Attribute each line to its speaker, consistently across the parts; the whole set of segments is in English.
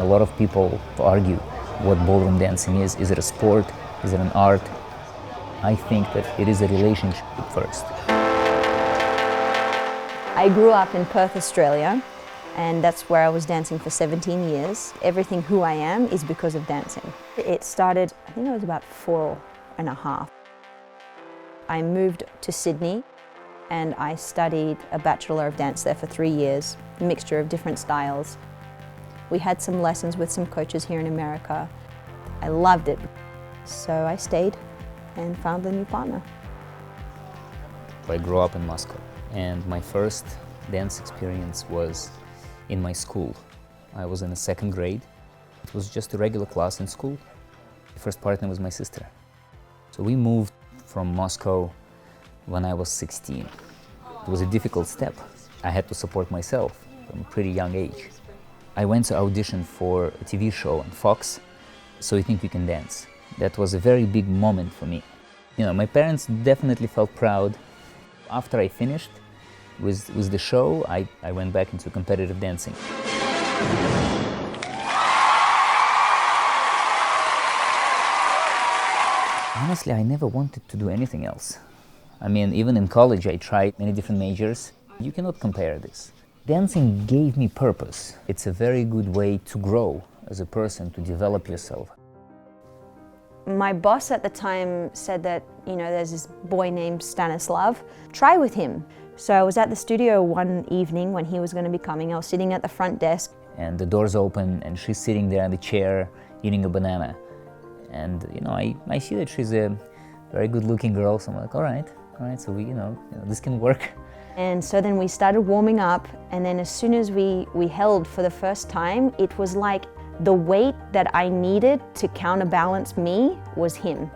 Speaker 1: lot of people argue what ballroom dancing is. Is it a sport? Is it an art? I think that it is a relationship first.
Speaker 2: I grew up in Perth, Australia, and that's where I was dancing for 17 years. Everything who I am is because of dancing. It started, I think I was about 4.5. I moved to Sydney and I studied a Bachelor of Dance there for 3 years, a mixture of different styles. We had some lessons with some coaches here in America. I loved it, so I stayed and found a new partner.
Speaker 1: I grew up in Moscow, and my first dance experience was in my school. I was in the 2nd grade. It was just a regular class in school. The first partner was my sister. So we moved from Moscow when I was 16. It was a difficult step. I had to support myself from a pretty young age. I went to audition for a TV show on Fox, So You Think You Can Dance. That was a very big moment for me. You know, my parents definitely felt proud. After I finished with the show, I went back into competitive dancing. Honestly, I never wanted to do anything else. I mean, even in college, I tried many different majors. You cannot compare this. Dancing gave me purpose. It's a very good way to grow as a person, to develop yourself.
Speaker 2: My boss at the time said that, you know, there's this boy named Stanislav, try with him. So I was at the studio one evening when he was going to be coming. I was sitting at the front desk.
Speaker 1: And the door's open and she's sitting there in the chair eating a banana. And, you know, I see that she's a very good-looking girl, so I'm like, all right, so we, you know, this can work.
Speaker 2: And so then we started warming up, and then as soon as we held for the first time, it was like the weight that I needed to counterbalance me was him.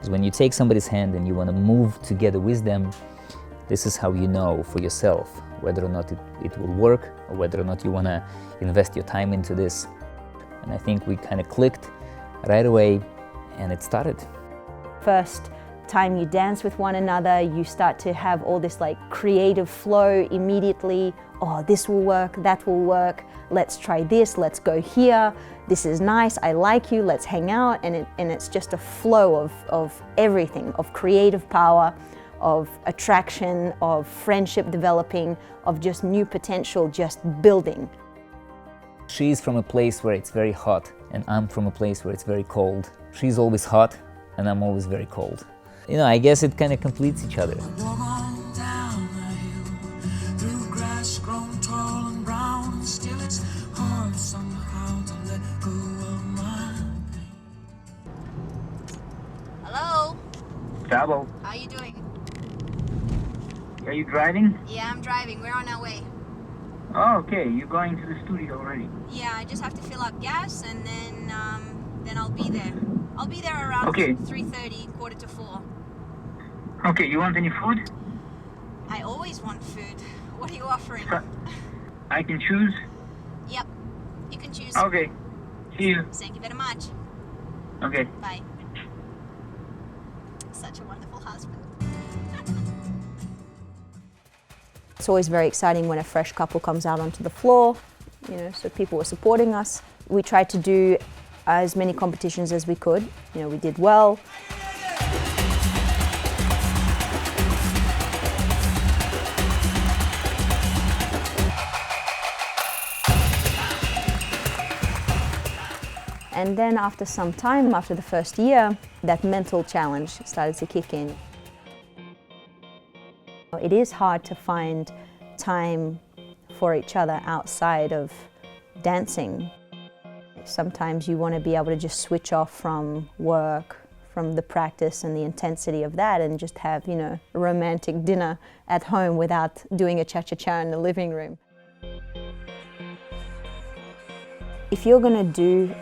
Speaker 1: When you take somebody's hand and you want to move together with them, this is how you know for yourself whether or not it will work, or whether or not you want to invest your time into this. And I think we kind of clicked right away, and it started.
Speaker 2: First time you dance with one another, you start to have all this like creative flow immediately. Oh, this will work, that will work, let's try this, let's go here, this is nice, I like you, let's hang out. And it's just a flow of everything, of creative power, of attraction, of friendship developing, of just new potential just building.
Speaker 1: She's from a place where it's very hot, and I'm from a place where it's very cold. She's always hot, and I'm always very cold. You know, I guess it kind of completes each other.
Speaker 3: Hello?
Speaker 4: Bravo.
Speaker 3: How are you doing?
Speaker 4: Are you driving?
Speaker 3: Yeah, I'm driving. We're on our way.
Speaker 4: Oh, okay. You're going to the studio already.
Speaker 3: Yeah, I just have to fill up gas and then I'll be there. I'll be there around 3:30, 3:45.
Speaker 4: Okay, you want any food?
Speaker 3: I always want food. What are you offering?
Speaker 4: I can choose?
Speaker 3: Yep, you can choose.
Speaker 4: Okay. See you.
Speaker 3: Thank you very much.
Speaker 4: Okay.
Speaker 3: Bye. Such a wonderful husband.
Speaker 2: It's always very exciting when a fresh couple comes out onto the floor, you know, so people were supporting us. We tried to do as many competitions as we could. You know, we did well. And then after some time, after the first year, that mental challenge started to kick in. It is hard to find time for each other outside of dancing. Sometimes you want to be able to just switch off from work, from the practice and the intensity of that, and just have, you know, a romantic dinner at home without doing a cha-cha-cha in the living room. If you're going to do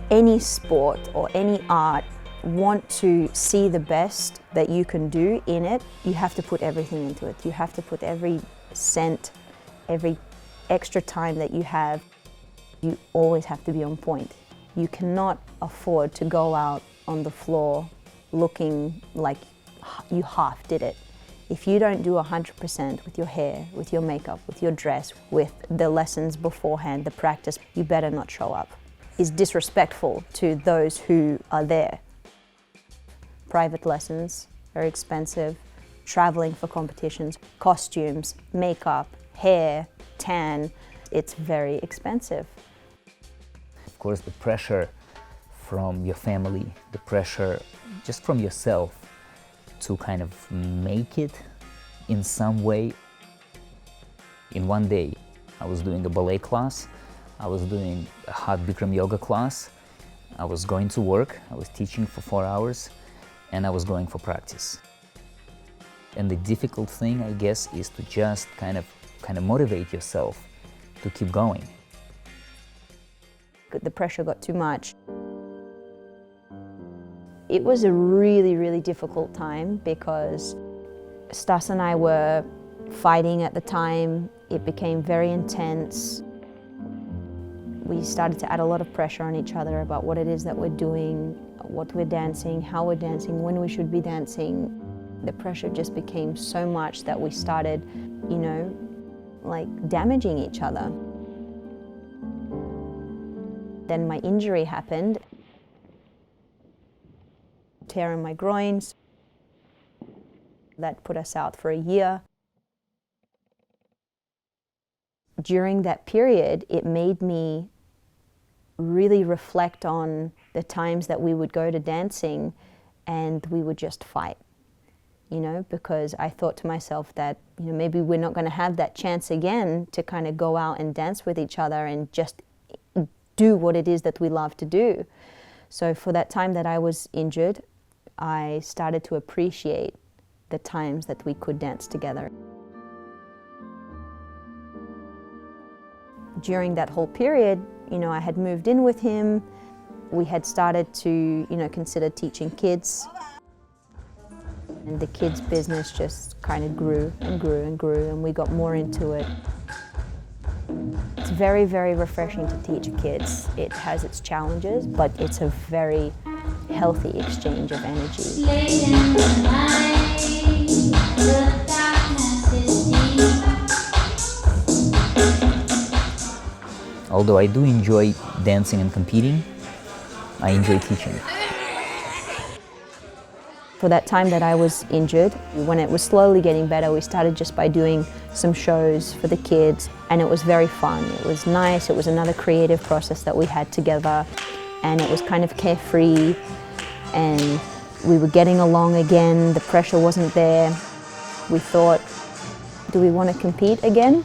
Speaker 2: any sport or any art, want to see the best that you can do in it, you have to put everything into it. You have to put every cent, every extra time that you have. You always have to be on point. You cannot afford to go out on the floor looking like you half did it. If you don't do 100% with your hair, with your makeup, with your dress, with the lessons beforehand, the practice, you better not show up. is disrespectful to those who are there. Private lessons are expensive, traveling for competitions, costumes, makeup, hair, tan, it's very expensive.
Speaker 1: Of course, the pressure from your family, the pressure just from yourself to kind of make it in some way. In one day, I was doing a ballet class, I was doing a hot Bikram yoga class, I was going to work, I was teaching for 4 hours, and I was going for practice. And the difficult thing, I guess, is to just kind of motivate yourself to keep going.
Speaker 2: The pressure got too much. It was a really, really difficult time because Stas and I were fighting at the time. It became very intense. We started to add a lot of pressure on each other about what it is that we're doing, what we're dancing, how we're dancing, when we should be dancing. The pressure just became so much that we started, you know, like damaging each other. Then my injury happened, tear in my groins. That put us out for a year. During that period, it made me really reflect on the times that we would go to dancing and we would just fight, you know, because I thought to myself that, you know, maybe we're not going to have that chance again to kind of go out and dance with each other and just do what it is that we love to do. So for that time that I was injured, I started to appreciate the times that we could dance together. During that whole period, you know, I had moved in with him. We had started to, you know, consider teaching kids. And the kids' business just kind of grew and grew and grew, and we got more into it. It's very, very refreshing to teach kids. It has its challenges, but it's a very healthy exchange of energy.
Speaker 1: Although I do enjoy dancing and competing, I enjoy teaching.
Speaker 2: For that time that I was injured, when it was slowly getting better, we started just by doing some shows for the kids, and it was very fun. It was nice, it was another creative process that we had together, and it was kind of carefree, and we were getting along again, the pressure wasn't there. We thought, do we want to compete again?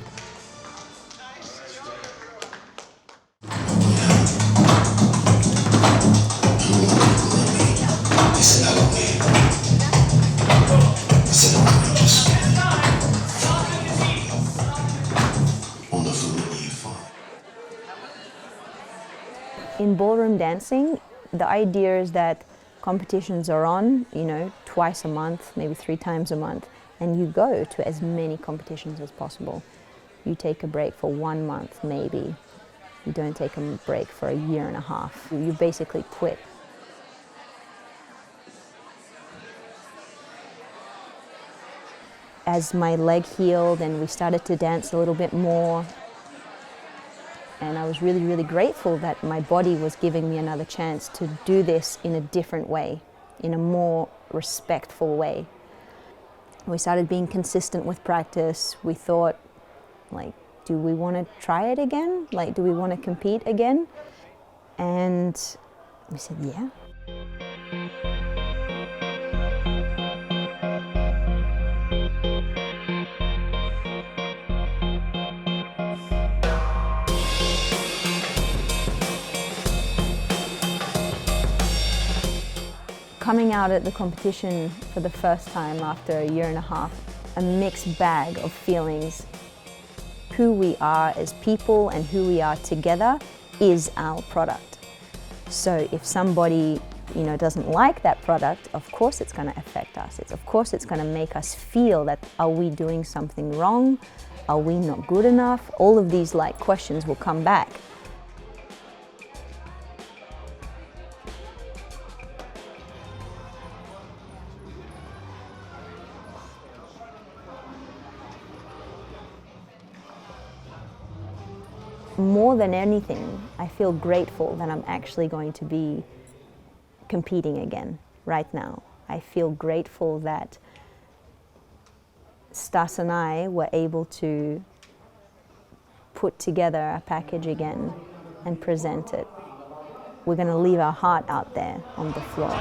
Speaker 2: In ballroom dancing, the idea is that competitions are on, you know, twice a month, maybe 3 times a month, and you go to as many competitions as possible. You take a break for 1 month, maybe. You don't take a break for a year and a half. You basically quit. As my leg healed and we started to dance a little bit more, and I was really, really grateful that my body was giving me another chance to do this in a different way, in a more respectful way. We started being consistent with practice. We thought, like, do we want to try it again? Like, do we want to compete again? And we said, yeah. Coming out at the competition for the first time after a year and a half, a mixed bag of feelings. Who we are as people and who we are together is our product. So if somebody, you know, doesn't like that product, of course it's going to affect us. Of course it's going to make us feel that, are we doing something wrong? Are we not good enough? All of these like questions will come back. more than anything, I feel grateful that I'm actually going to be competing again right now. I feel grateful that Stas and I were able to put together a package again and present it. We're going to leave our heart out there on the floor.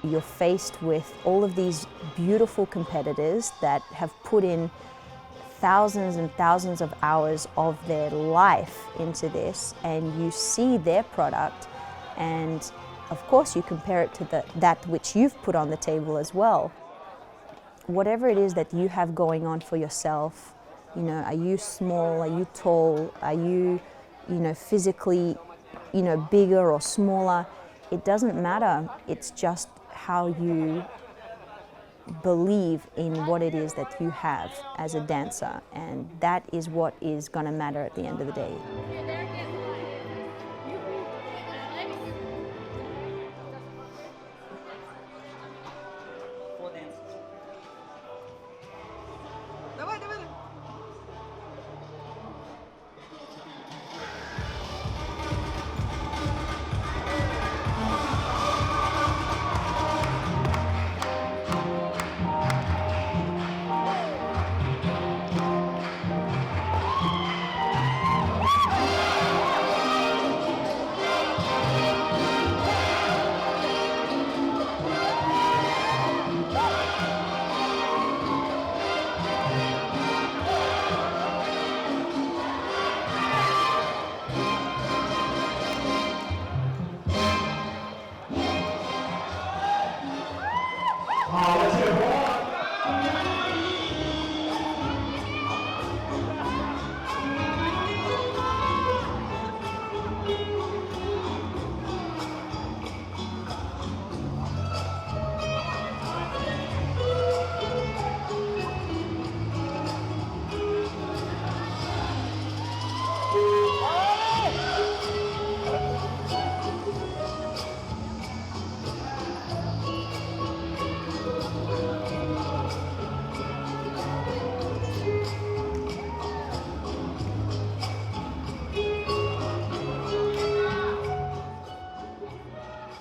Speaker 2: You're faced with all of these beautiful competitors that have put in thousands and thousands of hours of their life into this, and you see their product, and of course you compare it to that which you've put on the table as well. Whatever it is that you have going on for yourself, you know, are you small, are you tall, are you, physically, bigger or smaller, it doesn't matter. It's just how you believe in what it is that you have as a dancer, and that is what is going to matter at the end of the day.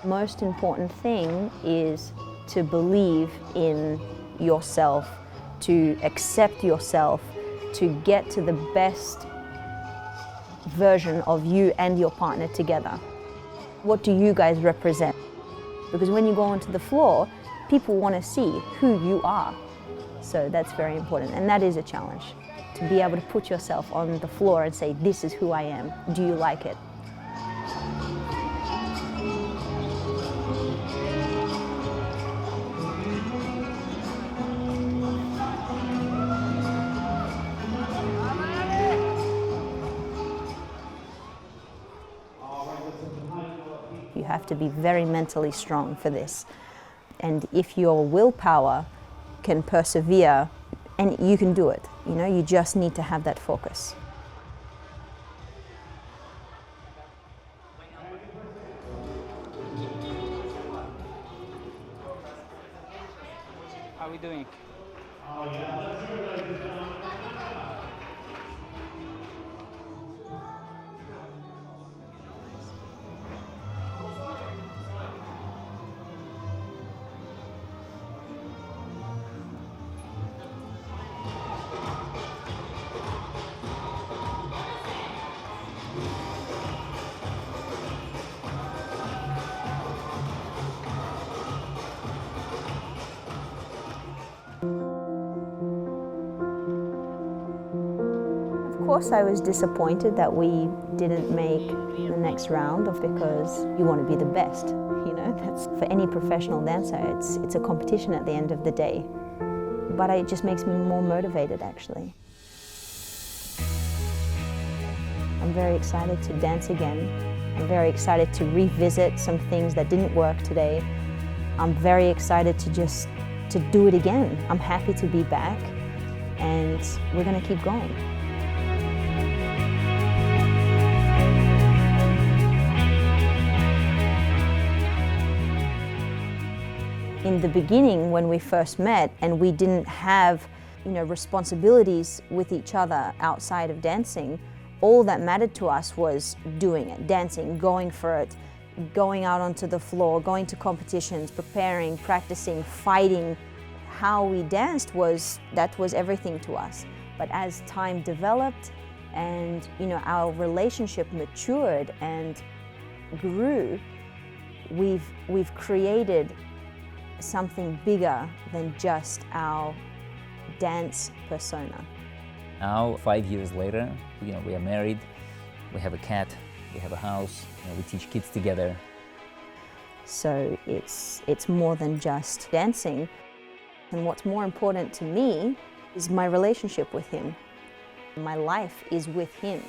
Speaker 2: Most important thing is to believe in yourself, to accept yourself, to get to the best version of you and your partner together. What do you guys represent? Because when you go onto the floor, people want to see who you are. So that's very important, and that is a challenge, to be able to put yourself on the floor and say, this is who I am. Do you like it? You have to be very mentally strong for this. And if your willpower can persevere, and you can do it, you just need to have that focus.
Speaker 5: How are we doing?
Speaker 2: course, I was disappointed that we didn't make the next round, because you want to be the best. You know, that's for any professional dancer. It's a competition at the end of the day. But it just makes me more motivated, actually. I'm very excited to dance again. I'm very excited to revisit some things that didn't work today. I'm very excited to do it again. I'm happy to be back, and we're going to keep going. In the beginning, when we first met and we didn't have, responsibilities with each other outside of dancing, all that mattered to us was doing it, dancing, going for it, going out onto the floor, going to competitions, preparing, practicing, fighting. How we danced that was everything to us. But as time developed and our relationship matured and grew, we've created something bigger than just our dance persona.
Speaker 1: Now, 5 years later, we are married, we have a cat, we have a house, we teach kids together.
Speaker 2: So it's more than just dancing. And what's more important to me is my relationship with him. My life is with him.